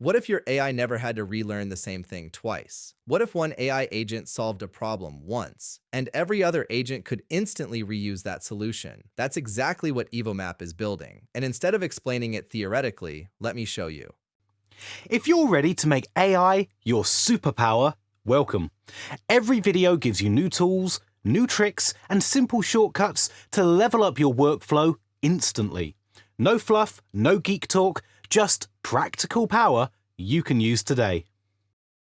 What if your AI never had to relearn the same thing twice? What if one AI agent solved a problem once, and every other agent could instantly reuse that solution? That's exactly what EvoMap is building. And instead of explaining it theoretically, let me show you. If you're ready to make AI your superpower, welcome. Every video gives you new tools, new tricks, and simple shortcuts to level up your workflow instantly. No fluff, no geek talk, just practical power you can use today.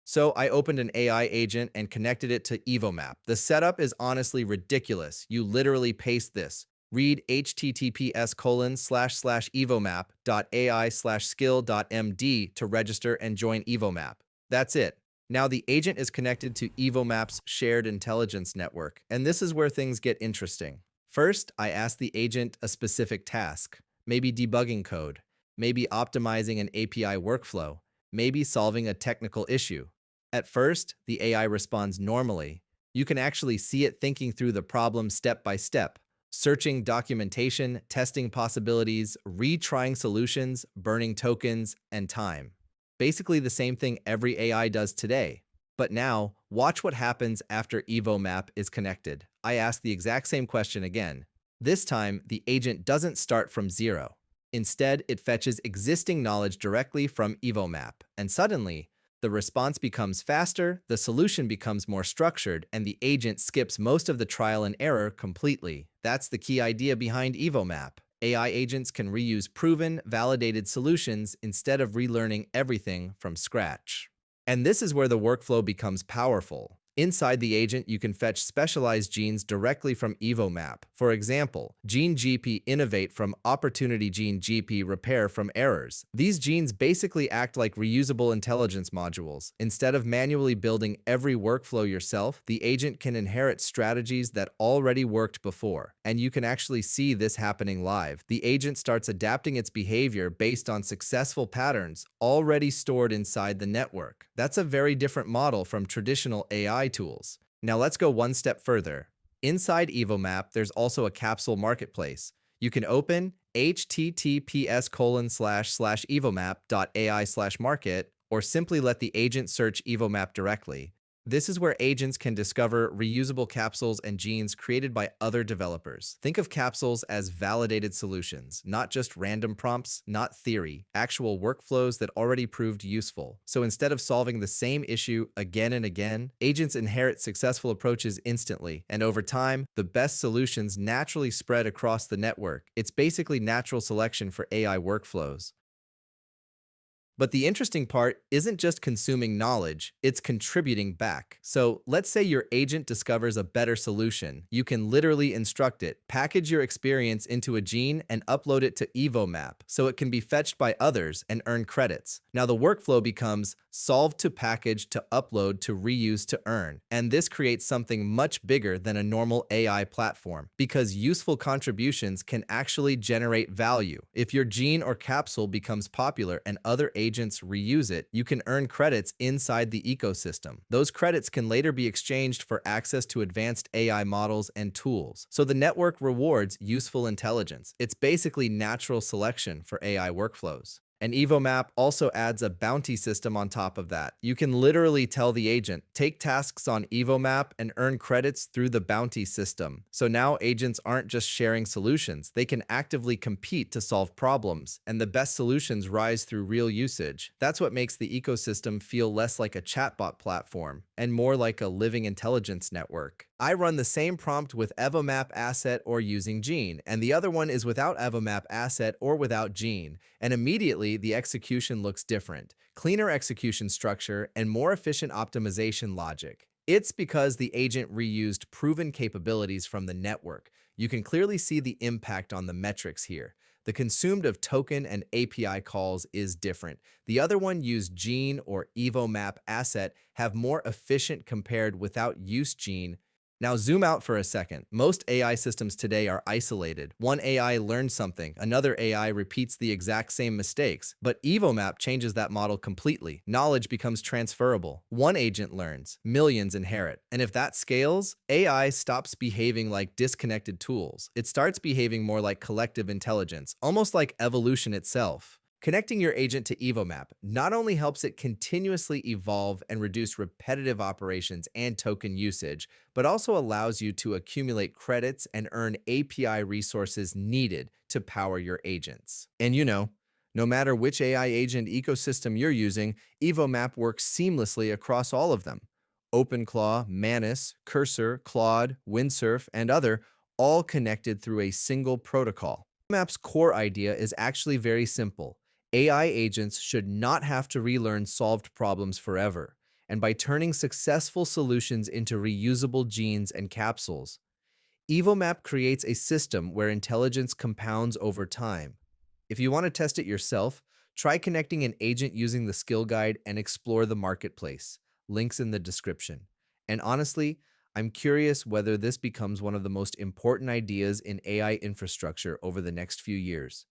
So I opened an AI agent and connected it to EvoMap. The setup is honestly ridiculous. You literally paste this. Read https://evomap.ai/skill.md to register and join EvoMap. That's it. Now the agent is connected to EvoMap's shared intelligence network, and this is where things get interesting. First, I ask the agent a specific task, maybe debugging code, maybe optimizing an API workflow, maybe solving a technical issue. At first, the AI responds normally. You can actually see it thinking through the problem step by step, searching documentation, testing possibilities, retrying solutions, burning tokens, and time. Basically the same thing every AI does today. But now, watch what happens after EvoMap is connected. I ask the exact same question again. This time, the agent doesn't start from zero. Instead, it fetches existing knowledge directly from EvoMap, and suddenly, the response becomes faster, the solution becomes more structured, and the agent skips most of the trial and error completely. That's the key idea behind EvoMap. AI agents can reuse proven, validated solutions instead of relearning everything from scratch. And this is where the workflow becomes powerful. Inside the agent, you can fetch specialized genes directly from EvoMap. For example, Gene GP Innovate from Opportunity Gene GP Repair from Errors. These genes basically act like reusable intelligence modules. Instead of manually building every workflow yourself, the agent can inherit strategies that already worked before. And you can actually see this happening live. The agent starts adapting its behavior based on successful patterns already stored inside the network. That's a very different model from traditional AI tools. Now let's go one step further. Inside EvoMap, there's also a capsule marketplace. You can open https://evomap.ai/market or simply let the agent search EvoMap directly. This is where agents can discover reusable capsules and genes created by other developers. Think of capsules as validated solutions, not just random prompts, not theory, actual workflows that already proved useful. So instead of solving the same issue again and again, agents inherit successful approaches instantly, and over time, the best solutions naturally spread across the network. It's basically natural selection for AI workflows. But the interesting part isn't just consuming knowledge, it's contributing back. So let's say your agent discovers a better solution. You can literally instruct it, package your experience into a gene, and upload it to EvoMap so it can be fetched by others and earn credits. Now the workflow becomes solve to package to upload to reuse to earn. And this creates something much bigger than a normal AI platform because useful contributions can actually generate value. If your gene or capsule becomes popular and other agents reuse it, you can earn credits inside the ecosystem. Those credits can later be exchanged for access to advanced AI models and tools. So the network rewards useful intelligence. It's basically natural selection for AI workflows. And EvoMap also adds a bounty system on top of that. You can literally tell the agent, take tasks on EvoMap and earn credits through the bounty system. So now agents aren't just sharing solutions, they can actively compete to solve problems, and the best solutions rise through real usage. That's what makes the ecosystem feel less like a chatbot platform and more like a living intelligence network. I run the same prompt with EvoMap asset or using Gene, and the other one is without EvoMap asset or without Gene, and immediately the execution looks different. Cleaner execution structure and more efficient optimization logic. It's because the agent reused proven capabilities from the network. You can clearly see the impact on the metrics here. The consumed of token and API calls is different. The other one used Gene or EvoMap asset have more efficient compared without use Gene. Now zoom out for a second. Most AI systems today are isolated. One AI learns something, another AI repeats the exact same mistakes. But EvoMap changes that model completely. Knowledge becomes transferable. One agent learns, millions inherit. And if that scales, AI stops behaving like disconnected tools. It starts behaving more like collective intelligence, almost like evolution itself. Connecting your agent to EvoMap not only helps it continuously evolve and reduce repetitive operations and token usage, but also allows you to accumulate credits and earn API resources needed to power your agents. And no matter which AI agent ecosystem you're using, EvoMap works seamlessly across all of them. OpenClaw, Manus, Cursor, Claude, Windsurf, and other, all connected through a single protocol. Map's core idea is actually very simple. AI agents should not have to relearn solved problems forever, and by turning successful solutions into reusable genes and capsules, EvoMap creates a system where intelligence compounds over time. If you want to test it yourself, try connecting an agent using the skill guide and explore the marketplace. Links in the description. And honestly, I'm curious whether this becomes one of the most important ideas in AI infrastructure over the next few years.